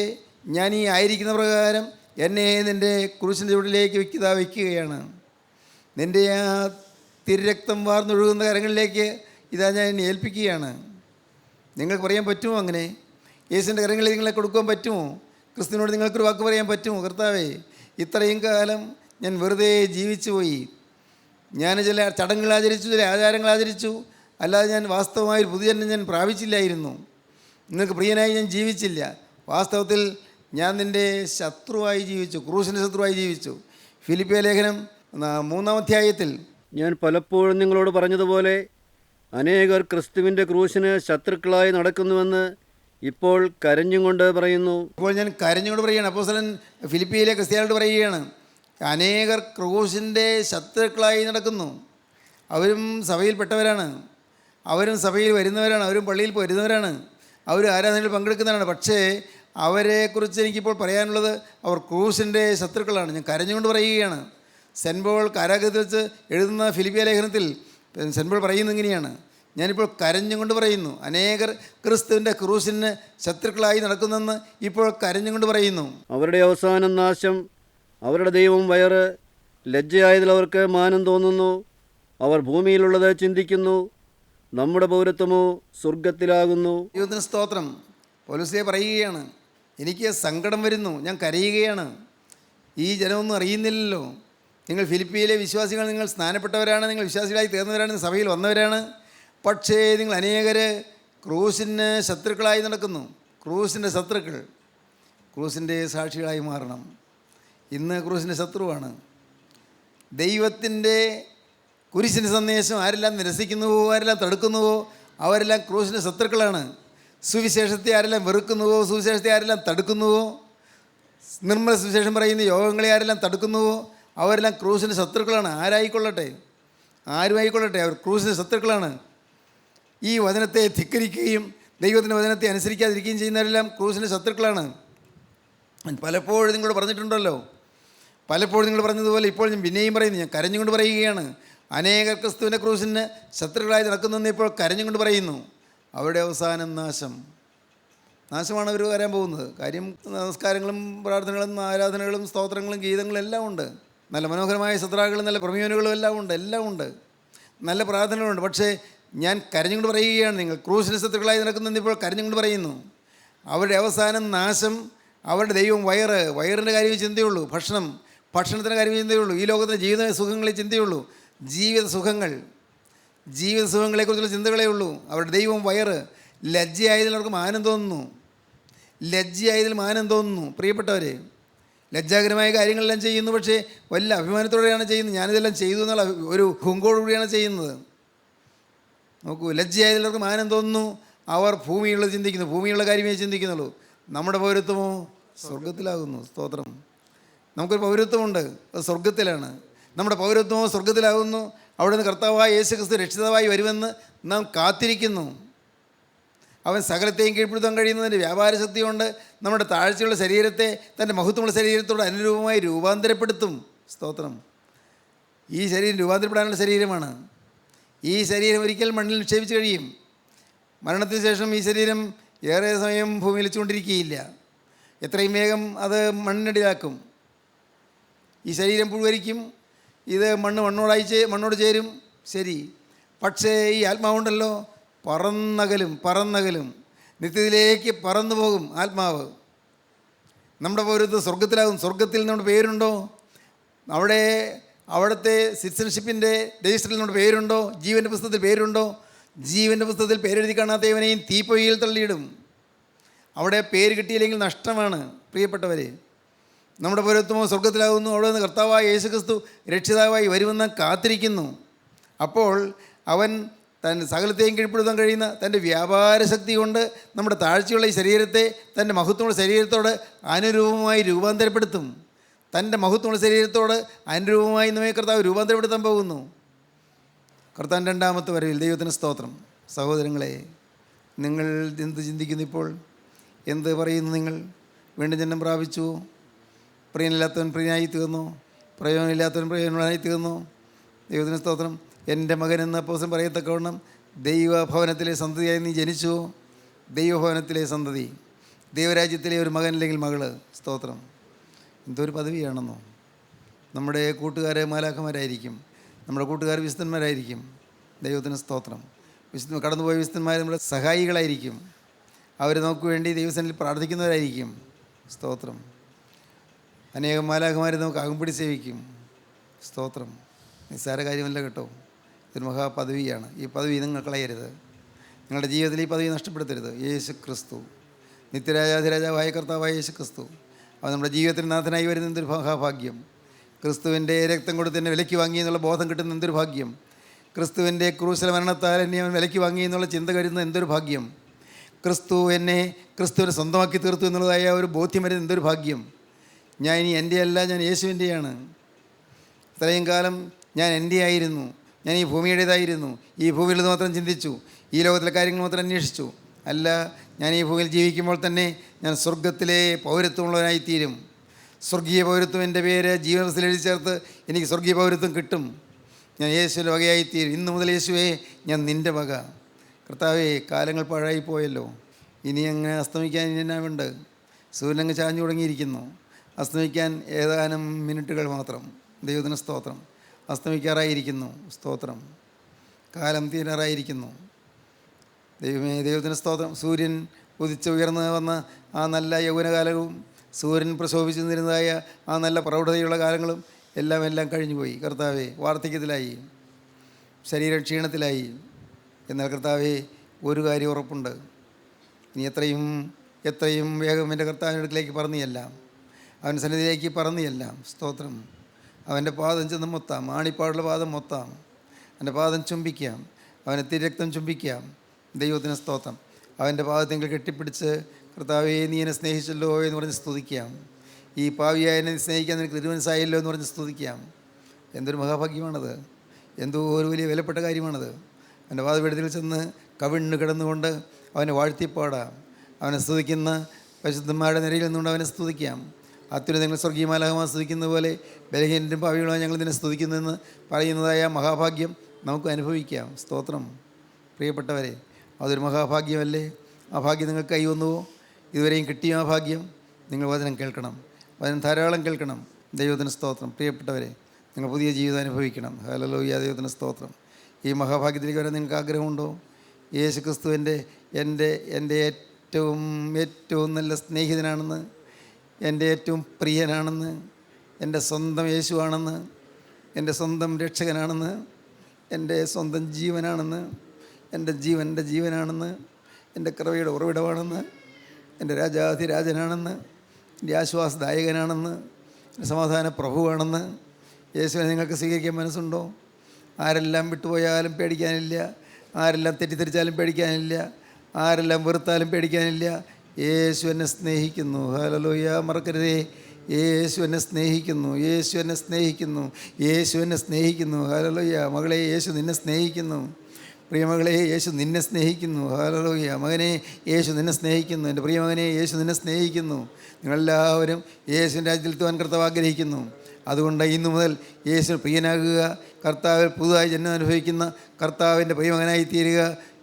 ഞാൻ ഈ ആയിരിക്കുന്ന പ്രകാരം എന്നെ നിൻ്റെ ക്രൂശിൻ്റെ ചുവട്ടിലേക്ക് വയ്ക്കുകയാണ്. നിൻ്റെ ആ തിരുരക്തം വാർന്നൊഴുകുന്ന കരങ്ങളിലേക്ക് ഇതാ ഞാൻ എന്നെ ഏൽപ്പിക്കുകയാണ്. നിങ്ങൾക്ക് പറയാൻ പറ്റുമോ അങ്ങനെ? യേശുവിൻ്റെ കരങ്ങളിൽ നിങ്ങളെ കൊടുക്കാൻ പറ്റുമോ? ക്രിസ്തുവിനോട് നിങ്ങൾക്കൊരു വാക്ക് പറയാൻ പറ്റുമോ? കർത്താവേ, ഇത്രയും കാലം ഞാൻ വെറുതെ ജീവിച്ചു പോയി. ഞാൻ ചില ചടങ്ങുകൾ ആചരിച്ചു, ചില ആചാരങ്ങൾ ആചരിച്ചു, അല്ലാതെ ഞാൻ വാസ്തവമായൊരു പുതുജന്മം ഞാൻ പ്രാപിച്ചില്ലായിരുന്നു. നിങ്ങൾക്ക് പ്രിയനായി ഞാൻ ജീവിച്ചില്ല. വാസ്തവത്തിൽ ഞാൻ നിൻ്റെ ശത്രുവായി ജീവിച്ചു, ക്രൂശിൻ്റെ ശത്രുവായി ജീവിച്ചു. ഫിലിപ്പിയ ലേഖനം 3-ാം അധ്യായത്തിൽ ഞാൻ പലപ്പോഴും നിങ്ങളോട് പറഞ്ഞതുപോലെ അനേകർ ക്രിസ്തുവിൻ്റെ ക്രൂശിന് ശത്രുക്കളായി നടക്കുന്നുവെന്ന് ഇപ്പോൾ കരഞ്ഞും കൊണ്ട് പറയുന്നു. ഇപ്പോൾ ഞാൻ കരഞ്ഞുകൊണ്ട് പറയുകയാണ്. അപ്പോസ്തലൻ ഫിലിപ്പിയിലെ ക്രിസ്ത്യാനികളോട് പറയുകയാണ്, അനേകർ ക്രൂശിൻ്റെ ശത്രുക്കളായി നടക്കുന്നു. അവരും സഭയിൽപ്പെട്ടവരാണ്, അവരും സഭയിൽ വരുന്നവരാണ്, അവരും പള്ളിയിൽ വരുന്നവരാണ്, അവർ ആരാധനയിൽ പങ്കെടുക്കുന്നവരാണ്. പക്ഷേ അവരെക്കുറിച്ച് എനിക്കിപ്പോൾ പറയാനുള്ളത്, അവർ ക്രൂശിൻ്റെ ശത്രുക്കളാണ്. ഞാൻ കരഞ്ഞുകൊണ്ട് പറയുകയാണ്. സെൻറ്റ് പോൾ കാരാഗ്രഹത്തിൽ വെച്ച് എഴുതുന്ന ഫിലിപ്പിയ ലേഖനത്തിൽ സെൻറ്റ് പോൾ പറയുന്നത് ഇങ്ങനെയാണ്, ഞാനിപ്പോൾ കരഞ്ഞുകൊണ്ട് പറയുന്നു, അനേകർ ക്രിസ്തുവിൻ്റെ ക്രൂശിന് ശത്രുക്കളായി നടക്കുന്നെന്ന് ഇപ്പോൾ കരഞ്ഞുകൊണ്ട് പറയുന്നു. അവരുടെ അവസാനം നാശം, അവരുടെ ദൈവം വയറ്, ലജ്ജയായതിൽ അവർക്ക് മാനം തോന്നുന്നു. അവർ ഭൂമിയിലുള്ളത് ചിന്തിക്കുന്നു, നമ്മുടെ പൗരത്വമോ സ്വർഗത്തിലാകുന്നു. ദൈവത്തിന് സ്തോത്രം. പൗലോസേ പറയുകയാണ്, എനിക്ക് സങ്കടം വരുന്നു, ഞാൻ കരയുകയാണ്. ഈ ജനമൊന്നും അറിയുന്നില്ലല്ലോ. നിങ്ങൾ ഫിലിപ്പിയിലെ വിശ്വാസികൾ, നിങ്ങൾ സ്നാനപ്പെട്ടവരാണ്, നിങ്ങൾ വിശ്വാസികളായി തീർന്നവരാണ്, സഭയിൽ വന്നവരാണ്. പക്ഷേ നിങ്ങൾ അനേകർ ക്രൂശിന് ശത്രുക്കളായി നടക്കുന്നു. ക്രൂശിൻ്റെ ശത്രുക്കൾ, ക്രൂശിൻ്റെ സാക്ഷികളായി മാറണം. ഇന്ന് ക്രൂശിൻ്റെ ശത്രുവാണ്. ദൈവത്തിൻ്റെ കുരിശിൻ്റെ സന്ദേശം ആരെല്ലാം നിരസിക്കുന്നുവോ, ആരെല്ലാം തടുക്കുന്നുവോ, അവരെല്ലാം ക്രൂശിൻ്റെ ശത്രുക്കളാണ്. സുവിശേഷത്തെ ആരെല്ലാം വെറുക്കുന്നുവോ, സുവിശേഷത്തെ ആരെല്ലാം തടുക്കുന്നുവോ, നിർമ്മല സുവിശേഷം പറയുന്ന യോഗങ്ങളെ ആരെല്ലാം തടുക്കുന്നുവോ, അവരെല്ലാം ക്രൂശിൻ്റെ ശത്രുക്കളാണ്. ആരായിക്കൊള്ളട്ടെ, ആരുമായിക്കൊള്ളട്ടെ, അവർ ക്രൂശിൻ്റെ ശത്രുക്കളാണ്. ഈ വചനത്തെ ധിക്കരിക്കുകയും ദൈവത്തിൻ്റെ വചനത്തെ അനുസരിക്കാതിരിക്കുകയും ചെയ്യുന്നവരെല്ലാം ക്രൂശിൻ്റെ ശത്രുക്കളാണ്. പലപ്പോഴും നിങ്ങളോട് പറഞ്ഞിട്ടുണ്ടല്ലോ, പലപ്പോഴും നിങ്ങൾ പറഞ്ഞതുപോലെ ഇപ്പോൾ ഞാൻ പിന്നെയും പറയുന്നു, ഞാൻ കരഞ്ഞുകൊണ്ട് പറയുകയാണ്. അനേകർ ക്രിസ്തുവിൻ്റെ ക്രൂശിന് ശത്രുക്കളായി നടക്കുന്നെന്ന് ഇപ്പോൾ കരഞ്ഞുകൊണ്ട് പറയുന്നു. അവരുടെ അവസാനം നാശമാണ് അവർ വരാൻ പോകുന്നത്. കാര്യം നമസ്കാരങ്ങളും പ്രാർത്ഥനകളും ആരാധനകളും സ്തോത്രങ്ങളും ഗീതങ്ങളും എല്ലാം ഉണ്ട്. നല്ല മനോഹരമായ സത്രാകളും നല്ല പ്രമേയനുകളും എല്ലാം ഉണ്ട്. നല്ല പ്രാർത്ഥനകളുണ്ട്. പക്ഷേ ഞാൻ കരഞ്ഞുകൊണ്ട് പറയുകയാണ്, നിങ്ങൾ ക്രൂശിന് ശത്രുക്കളായി നടക്കുന്നെന്ന് ഇപ്പോൾ കരഞ്ഞുകൊണ്ട് പറയുന്നു. അവരുടെ അവസാനം നാശം. അവരുടെ ദൈവം വയറിൻ്റെ കാര്യമേ ചിന്തയുള്ളൂ. ഭക്ഷണത്തിൻ്റെ കാര്യമേ ചിന്തയുള്ളൂ. ഈ ലോകത്തിൻ്റെ ജീവിത സുഖങ്ങളെ ചിന്തയുള്ളൂ. ജീവിത സുഖങ്ങളെക്കുറിച്ചുള്ള ചിന്തകളേ ഉള്ളൂ. അവരുടെ ദൈവം വയറ്. ലജ്ജയായതിൽ അവർക്ക് മാനം തോന്നുന്നു. പ്രിയപ്പെട്ടവരെ, ലജ്ജാകരമായ കാര്യങ്ങളെല്ലാം ചെയ്യുന്നു, പക്ഷേ വല്ല അഭിമാനത്തോടെയാണ് ചെയ്യുന്നത്. ഞാനിതെല്ലാം ചെയ്തു എന്നുള്ള ഒരു ഹുങ്കോടുകൂടിയാണ് ചെയ്യുന്നത്. നോക്കൂ, ലജ്ജയായതിൽ അവർക്ക് മാനം തോന്നുന്നു. അവർ ഭൂമിയുള്ളത് ചിന്തിക്കുന്നു, ഭൂമിയുള്ള കാര്യമേ ചിന്തിക്കുന്നുള്ളൂ. നമ്മുടെ പൗരത്വമോ സ്വർഗത്തിലാകുന്നു. സ്തോത്രം. നമുക്കൊരു പൗരത്വമുണ്ട്, അത് സ്വർഗത്തിലാണ്. നമ്മുടെ പൗരത്വമോ സ്വർഗത്തിലാകുന്നു. അവിടെ നിന്ന് കർത്താവായ യേശുക്രിസ്തു രക്ഷിതാവായി വരുമെന്ന് നാം കാത്തിരിക്കുന്നു. അവൻ സകലത്തെയും കീഴ്പ്പെടുത്താൻ കഴിയുന്നതിൻ്റെ വ്യാപാര ശക്തി കൊണ്ട് നമ്മുടെ താഴ്ചയുള്ള ശരീരത്തെ തൻ്റെ മഹത്വമുള്ള ശരീരത്തോട് അനുരൂപമായി രൂപാന്തരപ്പെടുത്തും. സ്തോത്രം. ഈ ശരീരം രൂപാന്തരപ്പെടാനുള്ള ശരീരമാണ്. ഈ ശരീരം ഒരിക്കൽ മണ്ണിൽ നിക്ഷേപിച്ച് കഴിയും. മരണത്തിന് ശേഷം ഈ ശരീരം ഏറെ സമയം ഭൂമിയിൽ വെച്ചുകൊണ്ടിരിക്കുകയില്ല. എത്രയും വേഗം അത് മണ്ണിനടിയിലാക്കും. ഈ ശരീരം പുഴുവരിക്കും. ഇത് മണ്ണോട് ചേരും. ശരി. പക്ഷേ ഈ ആത്മാവുണ്ടല്ലോ, പറന്നകലും നിത്യത്തിലേക്ക് പറന്നു പോകും. ആത്മാവ് നമ്മുടെ പൗരത്വം സ്വർഗത്തിലാകും. സ്വർഗത്തിൽ നമ്മുടെ പേരുണ്ടോ? അവിടുത്തെ സിറ്റിസൺഷിപ്പിൻ്റെ രജിസ്റ്ററിൽ നമ്മുടെ പേരുണ്ടോ? ജീവൻ്റെ പുസ്തകത്തിൽ പേരുണ്ടോ? ജീവൻ്റെ പുസ്തകത്തിൽ പേരെഴുതി കാണാത്തവനെയും തീപ്പൊയ്യിൽ തള്ളിയിടും. അവിടെ പേര് കിട്ടിയില്ലെങ്കിൽ നഷ്ടമാണ്. പ്രിയപ്പെട്ടവരെ, നമ്മുടെ പൗരത്വമോ സ്വർഗത്തിലാകുന്നു. അവിടെ നിന്ന് കർത്താവായ യേശുക്രിസ്തു രക്ഷിതാവായി വരുമെന്ന് കാത്തിരിക്കുന്നു. അപ്പോൾ അവൻ തൻ്റെ സകലത്തെയും കീഴ്പ്പെടുത്താൻ കഴിയുന്ന തൻ്റെ വ്യാപാര ശക്തി കൊണ്ട് നമ്മുടെ താഴ്ചയുള്ള ഈ ശരീരത്തെ തൻ്റെ മഹത്വമുള്ള ശരീരത്തോട് അനുരൂപമായി രൂപാന്തരപ്പെടുത്തും. തൻ്റെ മഹത്വമുള്ള ശരീരത്തോട് അനുരൂപമായി നമ്മെ കർത്താവ് രൂപാന്തരപ്പെടുത്താൻ പോകുന്നു. കർത്താവിൻ്റെ രണ്ടാമത്തെ വരവിൽ. ദൈവത്തിന് സ്തോത്രം. സഹോദരങ്ങളെ, നിങ്ങൾ എന്ത് ചിന്തിക്കുന്നു? ഇപ്പോൾ എന്ത് പറയുന്നു? നിങ്ങൾ വീണ്ടും ജന്മം പ്രാപിച്ചു. പ്രിയനില്ലാത്തവൻ പ്രിയനായി തീർന്നു, പ്രയോജനമില്ലാത്തവൻ പ്രയോജനമായി തീർന്നു. ദൈവത്തിന് സ്തോത്രം. എൻ്റെ മകൻ എന്ന അപ്പോസ്തലൻ പറയത്തക്കവണ്ണം ദൈവഭവനത്തിലെ സന്തതിയായി നീ ജനിച്ചു. ദൈവഭവനത്തിലെ സന്തതി, ദൈവരാജ്യത്തിലെ ഒരു മകൻ അല്ലെങ്കിൽ മകള്. സ്തോത്രം. എന്തൊരു പദവിയാണെന്നോ. നമ്മുടെ കൂട്ടുകാർ മാലാഖമാരായിരിക്കും, നമ്മുടെ കൂട്ടുകാർ വിശുദ്ധന്മാരായിരിക്കും. ദൈവത്തിന് സ്തോത്രം. കടന്നുപോയ വിശുദ്ധന്മാർ നമ്മുടെ സഹായികളായിരിക്കും. അവർ നമുക്ക് വേണ്ടി ദൈവസന്നിധിയിൽ പ്രാർത്ഥിക്കുന്നവരായിരിക്കും. സ്തോത്രം. അനേകം മാലാഖമാർ നമുക്ക് അകമ്പടി സേവിക്കും. സ്തോത്രം. നിസ്സാര കാര്യമല്ല കേട്ടോ. ഇതൊരു മഹാപദവിയാണ്. ഈ പദവി നിങ്ങൾ കളയരുത്. നിങ്ങളുടെ ജീവിതത്തിൽ ഈ പദവി നഷ്ടപ്പെടുത്തരുത്. യേശു ക്രിസ്തു, നിത്യരാജാധിരാജാവായ കർത്താവായ യേശു ക്രിസ്തു, അത് നമ്മുടെ ജീവിതത്തിൽ നാഥനായി വരുന്ന എന്തൊരു മഹാഭാഗ്യം. ക്രിസ്തുവിൻ്റെ രക്തം കൊടുത്ത് എന്നെ വിലയ്ക്ക് വാങ്ങി എന്നുള്ള ബോധം കിട്ടുന്ന എന്തൊരു ഭാഗ്യം. ക്രിസ്തുവിൻ്റെ ക്രൂശിലെ മരണത്താൽ എന്നെ അവൻ വിലയ്ക്ക് വാങ്ങി എന്നുള്ള ചിന്ത കരുതുന്ന എന്തൊരു ഭാഗ്യം. ക്രിസ്തുവിനെ സ്വന്തമാക്കി തീർത്തു എന്നുള്ളതായ ഒരു ബോധ്യം വരുന്ന എന്തൊരു ഭാഗ്യം. ഞാൻ ഇനി എൻ്റെ അല്ല, ഞാൻ യേശുവിൻ്റെയാണ്. ഇത്രയും കാലം ഞാൻ എൻ്റെ ആയിരുന്നു, ഞാൻ ഈ ഭൂമിയുടേതായിരുന്നു. ഈ ഭൂമിയിൽ മാത്രം ചിന്തിച്ചു, ഈ ലോകത്തിലെ കാര്യങ്ങൾ മാത്രം അന്വേഷിച്ചു. അല്ല, ഞാൻ ഈ ഭൂമിയിൽ ജീവിക്കുമ്പോൾ തന്നെ ഞാൻ സ്വർഗത്തിലെ പൗരത്വമുള്ളവനായിത്തീരും. സ്വർഗീയ പൗരത്വം, എൻ്റെ പേര് ജീവനത്തിൽ എഴുതി ചേർത്ത് എനിക്ക് സ്വർഗീയ പൗരത്വം കിട്ടും. ഞാൻ യേശുവിൻ്റെ വകയായിത്തീരും. ഇന്നു മുതൽ യേശുവേ, ഞാൻ നിൻ്റെ വക. കർത്താവേ, കാലങ്ങൾ പാഴായിപ്പോയല്ലോ. ഇനി അങ്ങ് അസ്തമിക്കാൻ ഇനിയുണ്ട്. സൂര്യനങ്ങ് ചാഞ്ഞു തുടങ്ങിയിരിക്കുന്നു. അസ്തമിക്കാൻ ഏതാനും മിനിറ്റുകൾ മാത്രം. ദൈവത്തിന് സ്തോത്രം. അസ്തമിക്കാറായിരിക്കുന്നു. സ്തോത്രം. കാലം തീരാറായിരിക്കുന്നു. ദൈവമേ, ദൈവത്തിന് സ്തോത്രം. സൂര്യൻ ഉദിച്ച് ഉയർന്ന് വന്ന ആ നല്ല യൗവനകാലവും സൂര്യൻ പ്രശോഭിച്ചു നിന്നിരുന്നതായ ആ നല്ല പ്രൗഢതയുള്ള കാലങ്ങളും എല്ലാം കഴിഞ്ഞുപോയി. കർത്താവേ, വാർദ്ധക്യത്തിലായി, ശരീരക്ഷീണത്തിലായി. എന്നാൽ കർത്താവേ, ഒരു കാര്യം ഉറപ്പുണ്ട്. ഇനി എത്രയും വേഗം എൻ്റെ കർത്താവിൻ്റെ അടുക്കിലേക്ക് പറന്നിയെല്ലാം, അവൻ്റെ സന്നിധിയിലേക്ക് പറന്നിയെല്ലാം. സ്തോത്രം. അവൻ്റെ പാദം ചെന്ന് മൊത്താം, ആണിപ്പാടുള്ള പാദം മൊത്താം, അവൻ്റെ പാദം ചുംബിക്കാം, അവനെ തിരക്തം ചുംബിക്കാം. ദൈവത്തിന് സ്തോത്രം. അവൻ്റെ പാദത്തെങ്കിൽ കെട്ടിപ്പിടിച്ച് കർത്താവേ, നീ എന്നെ സ്നേഹിച്ചല്ലോ എന്ന് പറഞ്ഞ് സ്തുതിക്കാം. ഈ പാവിയായ എന്നെ സ്നേഹിക്കാൻ നിനക്ക് തിരുമനസ്സായല്ലോ എന്ന് പറഞ്ഞ് സ്തുതിക്കാം. എന്തൊരു മഹാഭാഗ്യമാണത്. എന്തോ ഒരു വലിയ വിലപ്പെട്ട കാര്യമാണത്. അവൻ്റെ പാദപീഠത്തിൽ ചെന്ന് കവിണ്ണ് കിടന്നുകൊണ്ട് അവനെ വാഴ്ത്തിപ്പാടാം. അവനെ സ്തുതിക്കുന്ന പരിശുദ്ധന്മാരുടെ നിരയിൽ നിന്നുകൊണ്ട് അവനെ സ്തുതിക്കാം. അത്യുന്നതങ്ങൾ സ്വർഗീയ മാലാഖമാർ സ്തുതിക്കുന്ന പോലെ ബലഹീനരും പാവികളോ ഞങ്ങൾ ഇതിനെ സ്തുതിക്കുന്നതെന്ന് പറയുന്നതായ മഹാഭാഗ്യം നമുക്ക് അനുഭവിക്കാം. സ്തോത്രം. പ്രിയപ്പെട്ടവരെ, അതൊരു മഹാഭാഗ്യമല്ലേ? ആ ഭാഗ്യം നിങ്ങൾക്ക് കൈവന്നുവോ? ഇതുവരെയും കിട്ടിയ ആ ഭാഗ്യം? നിങ്ങൾ വചനം കേൾക്കണം, വചനം ധാരാളം കേൾക്കണം. ദൈവത്തിന് സ്തോത്രം. പ്രിയപ്പെട്ടവരെ, നിങ്ങൾ പുതിയ ജീവിതം അനുഭവിക്കണം. ഹല്ലേലൂയ. ദൈവത്തിന് സ്തോത്രം. ഈ മഹാഭാഗ്യത്തിലേക്ക് വരാൻ നിങ്ങൾക്ക് ആഗ്രഹമുണ്ടോ? യേശു ക്രിസ്തുവിൻ്റെ എൻ്റെ ഏറ്റവും നല്ല സ്നേഹിതനാണെന്ന്, എൻ്റെ ഏറ്റവും പ്രിയനാണെന്ന്, എൻ്റെ സ്വന്തം യേശുവാണെന്ന്, എൻ്റെ സ്വന്തം രക്ഷകനാണെന്ന് എൻ്റെ സ്വന്തം ജീവനാണെന്ന്, എൻ്റെ ജീവൻ്റെ ജീവനാണെന്ന്, എൻ്റെ കൃപയുടെ ഉറവിടമാണെന്ന്, എൻ്റെ രാജാധിരാജനാണെന്ന്, എൻ്റെ ആശ്വാസദായകനാണെന്ന്, എൻ്റെ സമാധാന പ്രഭുവാണെന്ന് യേശുവിനെ നിങ്ങൾക്ക് സ്വീകരിക്കാൻ മനസ്സുണ്ടോ? ആരെല്ലാം വിട്ടുപോയാലും പേടിക്കാനില്ല, ആരെല്ലാം തെറ്റിദ്ധരിച്ചാലും പേടിക്കാനില്ല, ആരെല്ലാം വെറുത്താലും പേടിക്കാനില്ല. യേശു എന്നെ സ്നേഹിക്കുന്നു. ഹല്ലേലൂയ. മറക്കരുതേ, യേശു എന്നെ സ്നേഹിക്കുന്നു, യേശു എന്നെ സ്നേഹിക്കുന്നു, യേശു എന്നെ സ്നേഹിക്കുന്നു. ഹല്ലേലൂയ. മകളെ, യേശു നിന്നെ സ്നേഹിക്കുന്നു. പ്രിയമകളെ, യേശു നിന്നെ സ്നേഹിക്കുന്നു. ഹല്ലേലൂയ. മകനെ, യേശു നിന്നെ സ്നേഹിക്കുന്നു. എൻ്റെ പ്രിയമകനെ, യേശു നിന്നെ സ്നേഹിക്കുന്നു. നിങ്ങളെല്ലാവരും യേശുവിൻ്റെ രാജ്യത്തിലെത്തുവാൻ കർത്താവ് ആഗ്രഹിക്കുന്നു. അതുകൊണ്ട് ഇന്നു മുതൽ യേശു പ്രിയനാകുക, കർത്താവിൽ പുതുതായി ജന്മം അനുഭവിക്കുന്ന കർത്താവിൻ്റെ പ്രിയമകനായി തീരുക.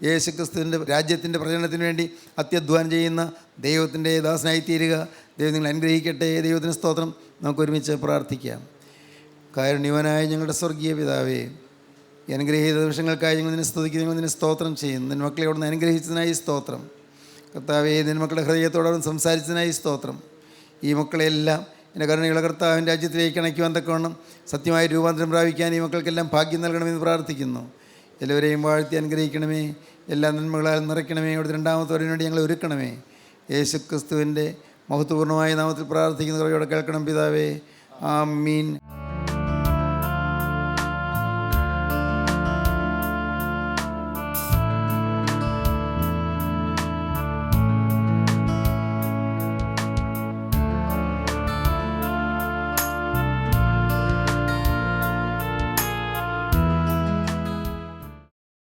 യേശു ക്രിസ്തുവിൻ്റെ രാജ്യത്തിൻ്റെ പ്രചരണത്തിന് വേണ്ടി അത്യധ്വാനം ചെയ്യുന്ന ദൈവത്തിൻ്റെ ദാസനായി തീരുക. ദൈവം നിങ്ങൾ അനുഗ്രഹിക്കട്ടെ. ദൈവത്തിന് സ്തോത്രം. നമുക്ക് ഒരുമിച്ച് പ്രാർത്ഥിക്കാം. കാരുണ്യവാനായ ഞങ്ങളുടെ സ്വർഗീയ പിതാവേ, ഈ അനുഗ്രഹീത നിമിഷങ്ങൾക്കായി ഞങ്ങൾ നിന്നെ സ്തുതിക്കുന്നു, ഞങ്ങൾ നിന്നെ സ്തോത്രം ചെയ്യുന്നു. നിന്റെ മക്കളെ അവിടെ നിന്ന് അനുഗ്രഹിച്ചതിനായി സ്തോത്രം. കർത്താവേ, നിന്റെ മക്കളുടെ ഹൃദയത്തോടൊപ്പം സംസാരിച്ചതിനായി സ്തോത്രം. ഈ മക്കളെല്ലാം എൻ്റെ കരുണയുള്ള കർത്താവിൻ്റെ രാജ്യത്തിലേക്ക് അണയ്ക്കുവാൻ തക്കവണ്ണം സത്യമായി രൂപാന്തരം പ്രാപിക്കാൻ ഈ മക്കൾക്കെല്ലാം ഭാഗ്യം നൽകണമെന്ന് പ്രാർത്ഥിക്കുന്നു. എല്ലാവരെയും വാഴ്ത്തി അനുഗ്രഹിക്കണമേ, എല്ലാ നന്മകളാൽ നിറയ്ക്കണമേ. അവിടുത്തെ രണ്ടാമത്തോടിനു വേണ്ടി ഞങ്ങൾ ഒരുക്കണമേ. യേശു ക്രിസ്തുവിൻ്റെ മഹത്വപൂർണ്ണമായ നാമത്തിൽ പ്രാർത്ഥിക്കുന്ന കുറയോടെ കേൾക്കണം പിതാവേ. ആമീൻ.